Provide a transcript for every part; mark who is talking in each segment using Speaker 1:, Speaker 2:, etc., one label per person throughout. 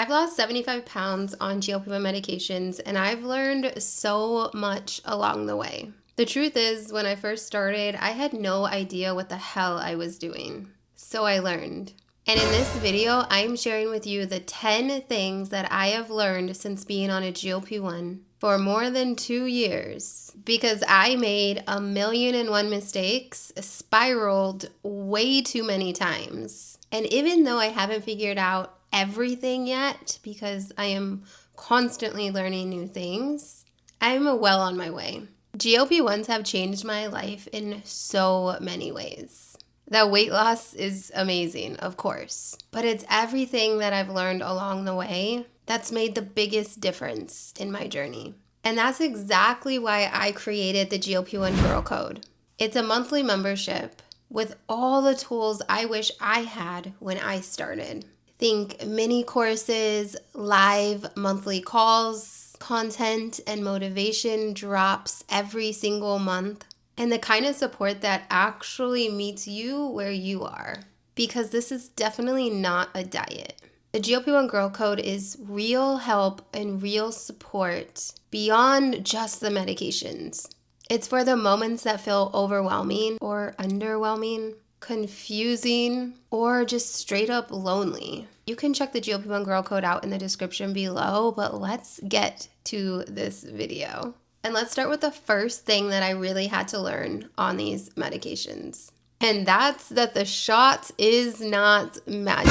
Speaker 1: I've lost 75 pounds on GLP-1 medications, and I've learned so much along the way. The truth is, when I first started, I had no idea what the hell I was doing. So I learned. And in this video, I'm sharing with you the 10 things that I have learned since being on a GLP-1 for more than 2 years. Because I made 1,000,001 mistakes, spiraled way too many times. And even though I haven't figured out everything yet, because I am constantly learning new things, I'm well on my way. GLP-1s have changed my life in so many ways. That weight loss is amazing, of course, but it's everything that I've learned along the way that's made the biggest difference in my journey. And that's exactly why I created the GLP1 Girl Code. It's a monthly membership with all the tools I wish I had when I started. Think mini courses, live monthly calls, content and motivation drops every single month, and the kind of support that actually meets you where you are. Because this is definitely not a diet. The GLP1 Girl Code is real help and real support beyond just the medications. It's for the moments that feel overwhelming or underwhelming, confusing, or just straight up lonely. You can check the GLP1 Girl Code out in the description below, but let's get to this video. And let's start with the first thing that I really had to learn on these medications. And that's that the shot is not magic.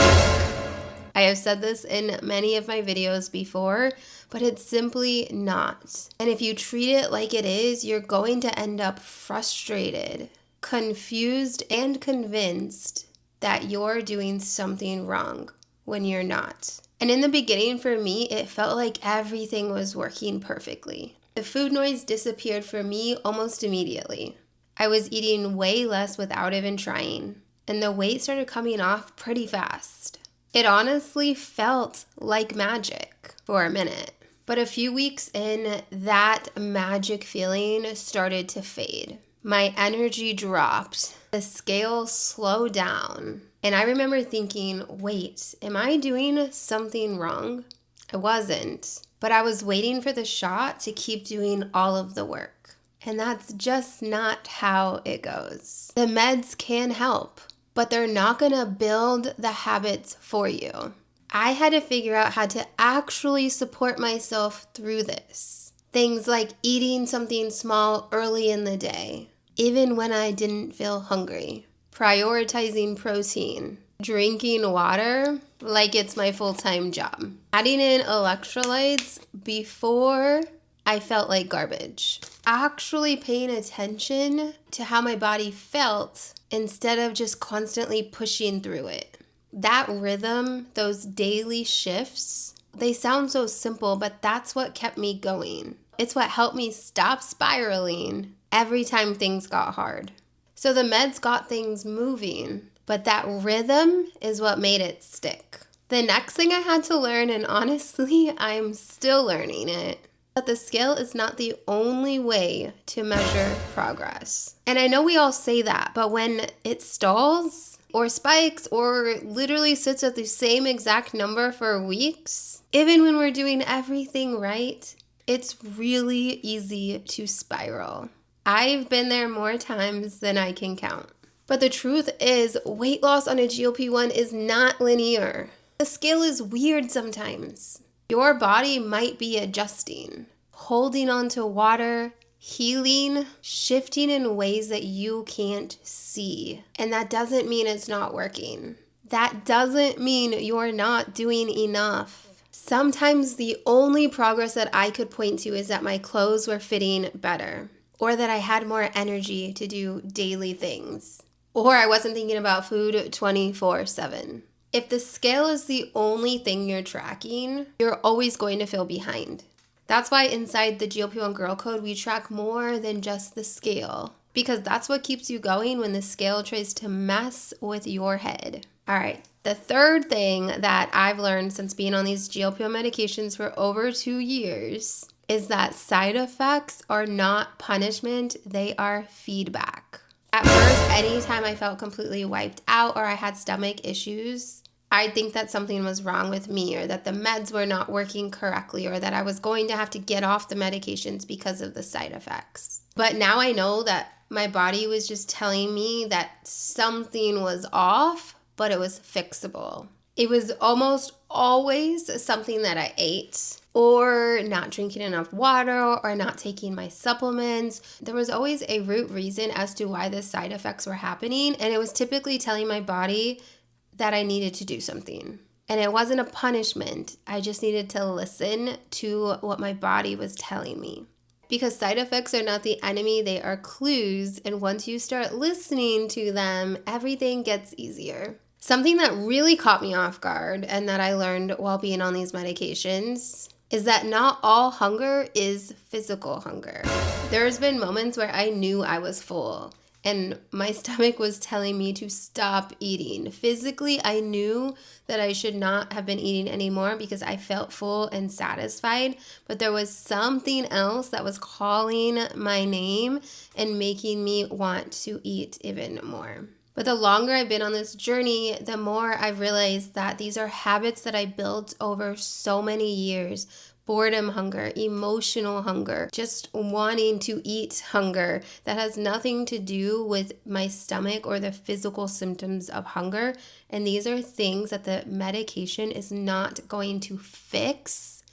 Speaker 1: I have said this in many of my videos before, but it's simply not. And if you treat it like it is, you're going to end up frustrated, confused, and convinced that you're doing something wrong when you're not. And in the beginning for me, it felt like everything was working perfectly. The food noise disappeared for me almost immediately. I was eating way less without even trying, and the weight started coming off pretty fast. It honestly felt like magic for a minute. But a few weeks in, that magic feeling started to fade. My energy dropped. The scale slowed down. And I remember thinking, wait, am I doing something wrong? I wasn't. But I was waiting for the shot to keep doing all of the work. And that's just not how it goes. The meds can help, but they're not gonna build the habits for you. I had to figure out how to actually support myself through this. Things like eating something small early in the day, even when I didn't feel hungry. Prioritizing protein. Drinking water like it's my full-time job. Adding in electrolytes before I felt like garbage. Actually paying attention to how my body felt instead of just constantly pushing through it. That rhythm, those daily shifts, they sound so simple, but that's what kept me going. It's what helped me stop spiraling every time things got hard. So the meds got things moving, but that rhythm is what made it stick. The next thing I had to learn, and honestly, I'm still learning it, that the scale is not the only way to measure progress. And I know we all say that, but when it stalls or spikes or literally sits at the same exact number for weeks, even when we're doing everything right, it's really easy to spiral. I've been there more times than I can count. But the truth is, weight loss on a GLP-1 is not linear. The scale is weird sometimes. Your body might be adjusting, holding on to water, healing, shifting in ways that you can't see. And that doesn't mean it's not working. That doesn't mean you're not doing enough. Sometimes the only progress that I could point to is that my clothes were fitting better, or that I had more energy to do daily things, or I wasn't thinking about food 24/7. If the scale is the only thing you're tracking, you're always going to feel behind. That's why inside the GLP1 Girl Code, we track more than just the scale, because that's what keeps you going when the scale tries to mess with your head. All right, the third thing that I've learned since being on these GLP1 medications for over 2 years is that side effects are not punishment, they are feedback. At first, anytime I felt completely wiped out or I had stomach issues, I'd think that something was wrong with me, or that the meds were not working correctly, or that I was going to have to get off the medications because of the side effects. But now I know that my body was just telling me that something was off, but it was fixable. It was almost always something that I ate, or not drinking enough water, or not taking my supplements. There was always a root reason as to why the side effects were happening, and it was typically telling my body that I needed to do something. And it wasn't a punishment. I just needed to listen to what my body was telling me. Because side effects are not the enemy, they are clues. And once you start listening to them, everything gets easier. Something that really caught me off guard and that I learned while being on these medications is that not all hunger is physical hunger. There's been moments where I knew I was full and my stomach was telling me to stop eating. Physically, I knew that I should not have been eating anymore because I felt full and satisfied, but there was something else that was calling my name and making me want to eat even more. But the longer I've been on this journey, the more I've realized that these are habits that I built over so many years. Boredom hunger, emotional hunger, just wanting to eat hunger that has nothing to do with my stomach or the physical symptoms of hunger. And these are things that the medication is not going to fix.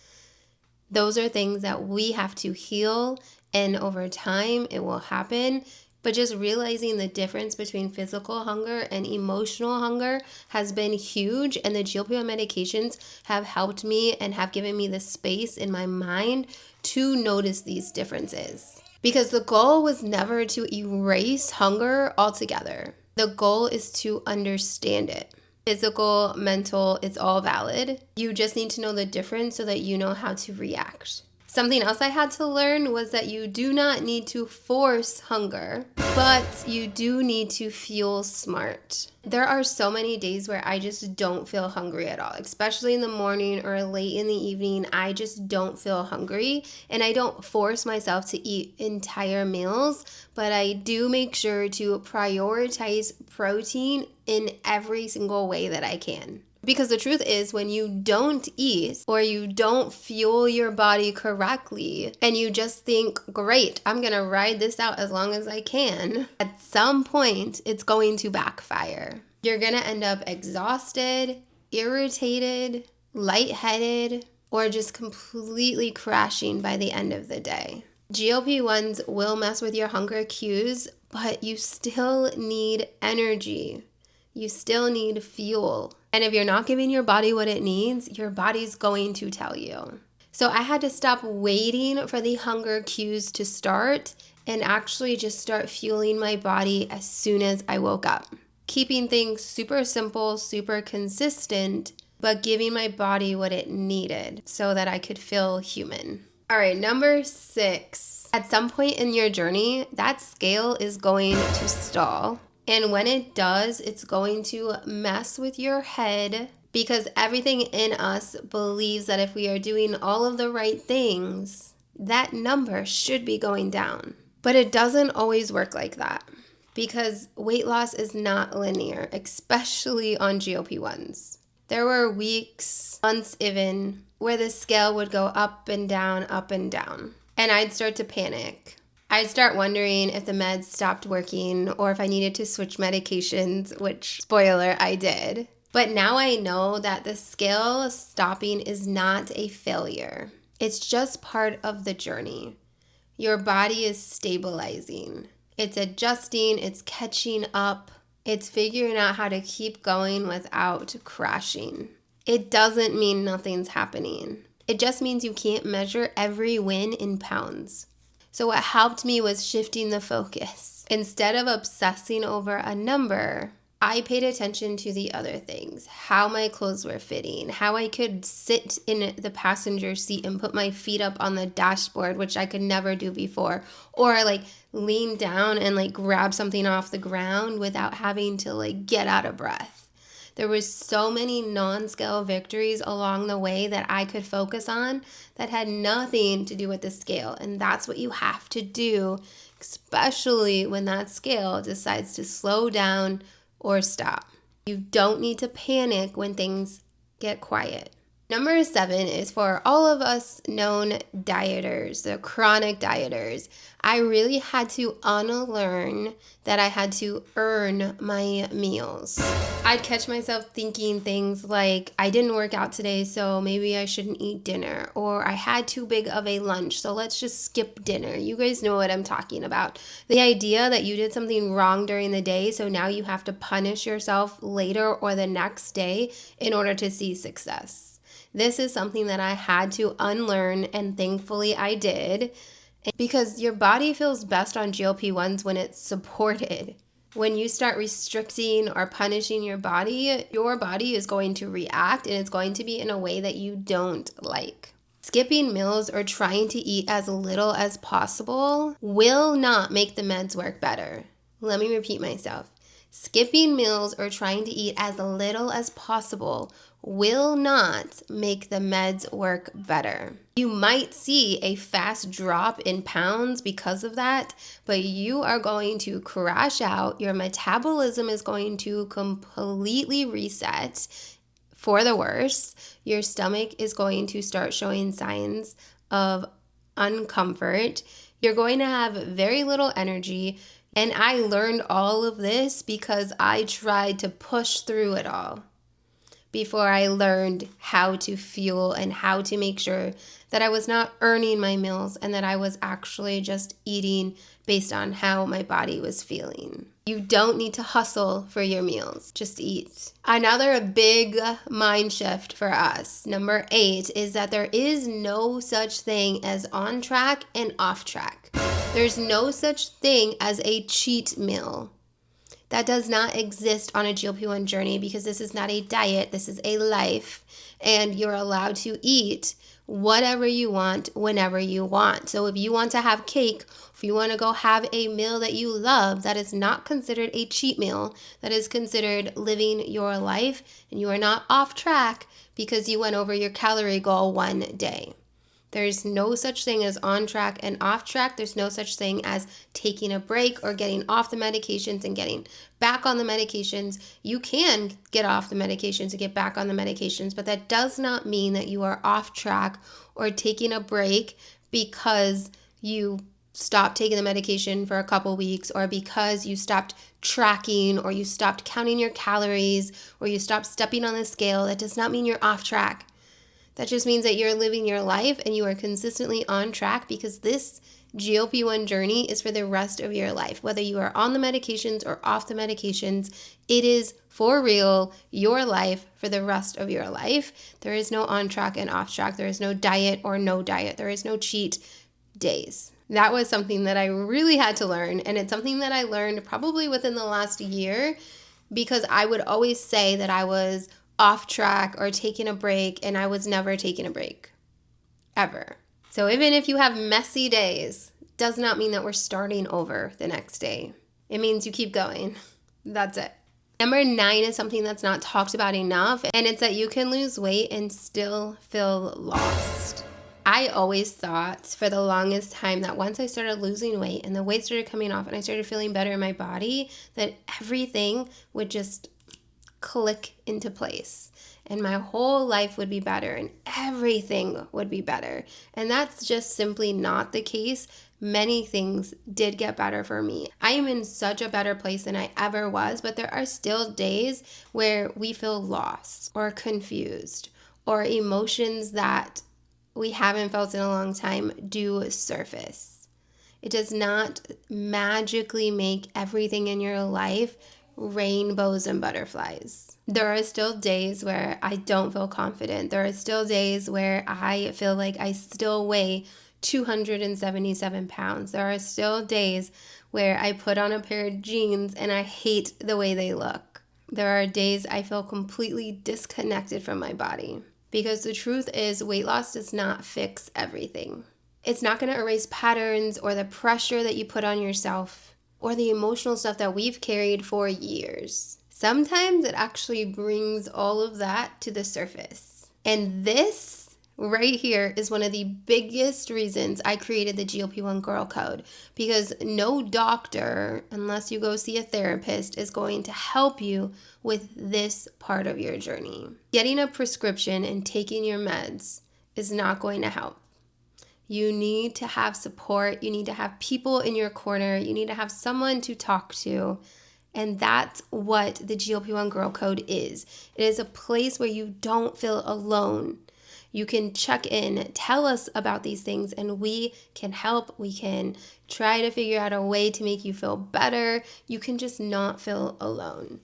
Speaker 1: Those are things that we have to heal, and over time it will happen. But just realizing the difference between physical hunger and emotional hunger has been huge. And the GLP-1 medications have helped me and have given me the space in my mind to notice these differences. Because the goal was never to erase hunger altogether. The goal is to understand it. Physical, mental, it's all valid. You just need to know the difference so that you know how to react. Something else I had to learn was that you do not need to force hunger, but you do need to fuel smart. There are so many days where I just don't feel hungry at all, especially in the morning or late in the evening. I just don't feel hungry, and I don't force myself to eat entire meals, but I do make sure to prioritize protein in every single way that I can. Because the truth is, when you don't eat or you don't fuel your body correctly and you just think, great, I'm going to ride this out as long as I can, at some point it's going to backfire. You're going to end up exhausted, irritated, lightheaded, or just completely crashing by the end of the day. GLP-1s will mess with your hunger cues, but you still need energy. You still need fuel. And if you're not giving your body what it needs, your body's going to tell you. So I had to stop waiting for the hunger cues to start and actually just start fueling my body as soon as I woke up. Keeping things super simple, super consistent, but giving my body what it needed so that I could feel human. All right, number 6. At some point in your journey, that scale is going to stall. And when it does, it's going to mess with your head because everything in us believes that if we are doing all of the right things, that number should be going down. But it doesn't always work like that because weight loss is not linear, especially on GLP-1s. There were weeks, months even, where the scale would go up and down, and I'd start to panic. I'd start wondering if the meds stopped working or if I needed to switch medications, which, spoiler, I did. But now I know that the scale stopping is not a failure. It's just part of the journey. Your body is stabilizing. It's adjusting, it's catching up, it's figuring out how to keep going without crashing. It doesn't mean nothing's happening. It just means you can't measure every win in pounds. So what helped me was shifting the focus. Instead of obsessing over a number, I paid attention to the other things, how my clothes were fitting, how I could sit in the passenger seat and put my feet up on the dashboard, which I could never do before, or like lean down and like grab something off the ground without having to like get out of breath. There was so many non-scale victories along the way that I could focus on that had nothing to do with the scale. And that's what you have to do, especially when that scale decides to slow down or stop. You don't need to panic when things get quiet. Number 7 is for all of us known dieters, the chronic dieters. I really had to unlearn that I had to earn my meals. I'd catch myself thinking things like, I didn't work out today, so maybe I shouldn't eat dinner. Or I had too big of a lunch, so let's just skip dinner. You guys know what I'm talking about. The idea that you did something wrong during the day, so now you have to punish yourself later or the next day in order to see success. This is something that I had to unlearn, and thankfully I did, because your body feels best on GLP-1s when it's supported. When you start restricting or punishing your body is going to react, and it's going to be in a way that you don't like. Skipping meals or trying to eat as little as possible will not make the meds work better. Let me repeat myself. Skipping meals or trying to eat as little as possible will not make the meds work better. You might see a fast drop in pounds because of that, but you are going to crash out. Your metabolism is going to completely reset for the worse. Your stomach is going to start showing signs of uncomfort. You're going to have very little energy. And I learned all of this because I tried to push through it all before I learned how to fuel and how to make sure that I was not earning my meals and that I was actually just eating based on how my body was feeling. You don't need to hustle for your meals, just eat. Another big mind shift for us, number 8, is that there is no such thing as on track and off track. There's no such thing as a cheat meal. That does not exist on a GLP-1 journey, because this is not a diet, this is a life, and you're allowed to eat whatever you want whenever you want. So if you want to have cake, if you want to go have a meal that you love, that is not considered a cheat meal. That is considered living your life, and you are not off track because you went over your calorie goal one day. There's no such thing as on track and off track. There's no such thing as taking a break or getting off the medications and getting back on the medications. You can get off the medications and get back on the medications, but that does not mean that you are off track or taking a break because you stopped taking the medication for a couple weeks, or because you stopped tracking, or you stopped counting your calories, or you stopped stepping on the scale. That does not mean you're off track. That just means that you're living your life and you are consistently on track, because this GLP-1 journey is for the rest of your life. Whether you are on the medications or off the medications, it is for real your life for the rest of your life. There is no on track and off track. There is no diet or no diet. There is no cheat days. That was something that I really had to learn, and it's something that I learned probably within the last year, because I would always say that I was off track or taking a break, and I was never taking a break, ever. So even if you have messy days, does not mean that we're starting over the next day. It means you keep going. That's it. Number 9 is something that's not talked about enough, and it's that you can lose weight and still feel lost. I always thought for the longest time that once I started losing weight and the weight started coming off and I started feeling better in my body, that everything would just click into place and my whole life would be better and everything would be better. And that's just simply not the case. Many things did get better for me. I am in such a better place than I ever was, but there are still days where we feel lost or confused, or emotions that we haven't felt in a long time do surface. It does not magically make everything in your life rainbows and butterflies. There are still days where I don't feel confident. There are still days where I feel like I still weigh 277 pounds. There are still days where I put on a pair of jeans and I hate the way they look. There are days I feel completely disconnected from my body, because the truth is weight loss does not fix everything. It's not going to erase patterns or the pressure that you put on yourself or the emotional stuff that we've carried for years. Sometimes it actually brings all of that to the surface. And this Right here is one of the biggest reasons I created the GLP1 Girl Code, because no doctor, unless you go see a therapist, is going to help you with this part of your journey. Getting a prescription and taking your meds is not going to help. You need to have support. You need to have people in your corner. You need to have someone to talk to. And that's what the GLP1 Girl Code is. It is a place where you don't feel alone. You can check in, tell us about these things, and we can help. We can try to figure out a way to make you feel better. You can just not feel alone.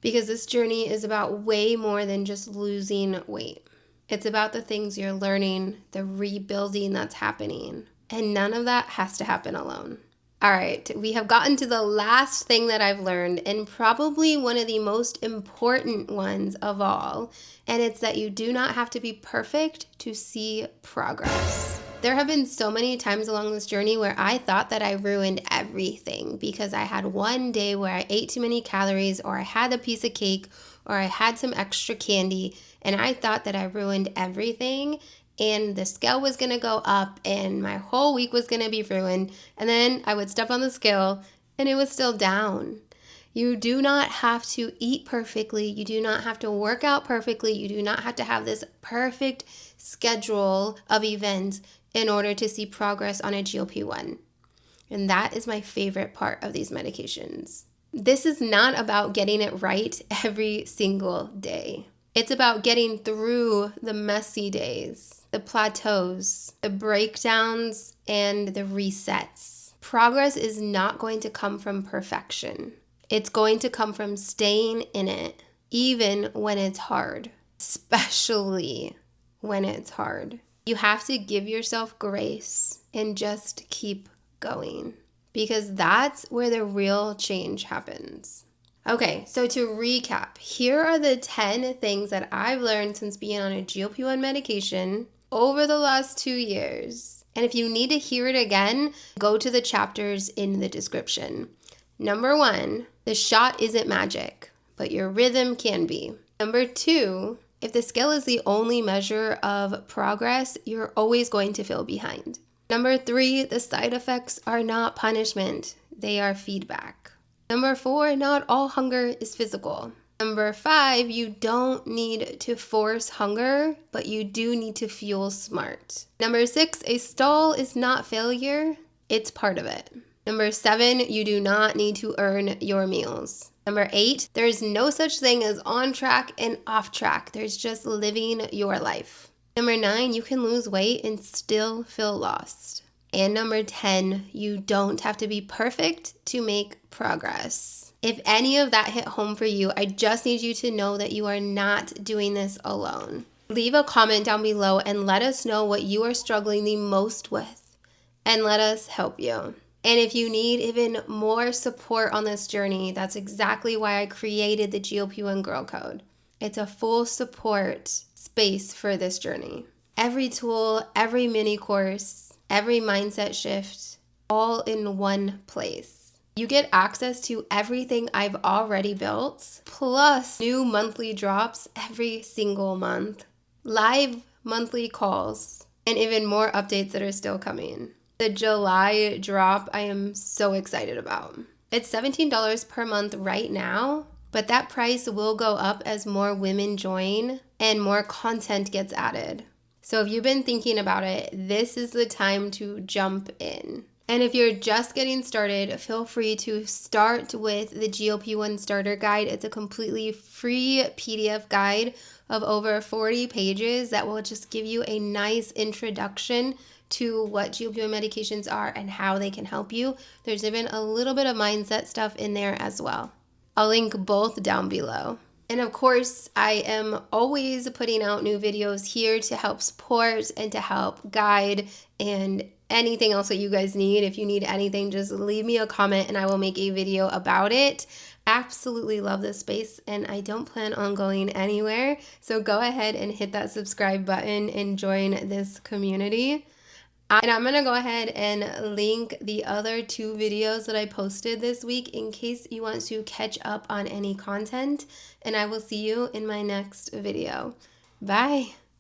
Speaker 1: Because this journey is about way more than just losing weight. It's about the things you're learning, the rebuilding that's happening. And none of that has to happen alone. All right, we have gotten to the last thing that I've learned, and probably one of the most important ones of all, and it's that you do not have to be perfect to see progress. There have been so many times along this journey where I thought that I ruined everything because I had one day where I ate too many calories, or I had a piece of cake, or I had some extra candy, and I thought that I ruined everything. And the scale was going to go up and my whole week was going to be ruined. And then I would step on the scale and it was still down. You do not have to eat perfectly. You do not have to work out perfectly. You do not have to have this perfect schedule of events in order to see progress on a GLP-1. And that is my favorite part of these medications. This is not about getting it right every single day. It's about getting through the messy days, the plateaus, the breakdowns, and the resets. Progress is not going to come from perfection. It's going to come from staying in it, even when it's hard, especially when it's hard. You have to give yourself grace and just keep going, because that's where the real change happens. Okay, so to recap, here are the 10 things that I've learned since being on a GLP-1 medication over the last 2 years. And if you need to hear it again, go to the chapters in the description. Number 1, the shot isn't magic, but your rhythm can be. Number 2, if the scale is the only measure of progress, you're always going to feel behind. Number 3, the side effects are not punishment, they are feedback. Number 4, not all hunger is physical. Number 5, you don't need to force hunger, but you do need to fuel smart. Number 6, a stall is not failure, it's part of it. Number 7, you do not need to earn your meals. Number 8, there is no such thing as on track and off track. There's just living your life. Number 9, you can lose weight and still feel lost. And number 10, you don't have to be perfect to make progress. If any of that hit home for you, I just need you to know that you are not doing this alone. Leave a comment down below and let us know what you are struggling the most with, and let us help you. And if you need even more support on this journey, that's exactly why I created the GLP1 Girl Code. It's a full support space for this journey. Every tool, every mini course, every mindset shift, all in one place. You get access to everything I've already built, plus new monthly drops every single month, live monthly calls, and even more updates that are still coming. The July drop I am so excited about. It's $17 per month right now, but that price will go up as more women join and more content gets added. So if you've been thinking about it, this is the time to jump in. And if you're just getting started, feel free to start with the GLP1 Starter Guide. It's a completely free PDF guide of over 40 pages that will just give you a nice introduction to what GLP1 medications are and how they can help you. There's even a little bit of mindset stuff in there as well. I'll link both down below. And of course, I am always putting out new videos here to help support and to help guide and anything else that you guys need. If you need anything, just leave me a comment and I will make a video about it. Absolutely love this space and I don't plan on going anywhere. So go ahead and hit that subscribe button and join this community. And I'm going to go ahead and link the other 2 videos that I posted this week in case you want to catch up on any content. And I will see you in my next video. Bye.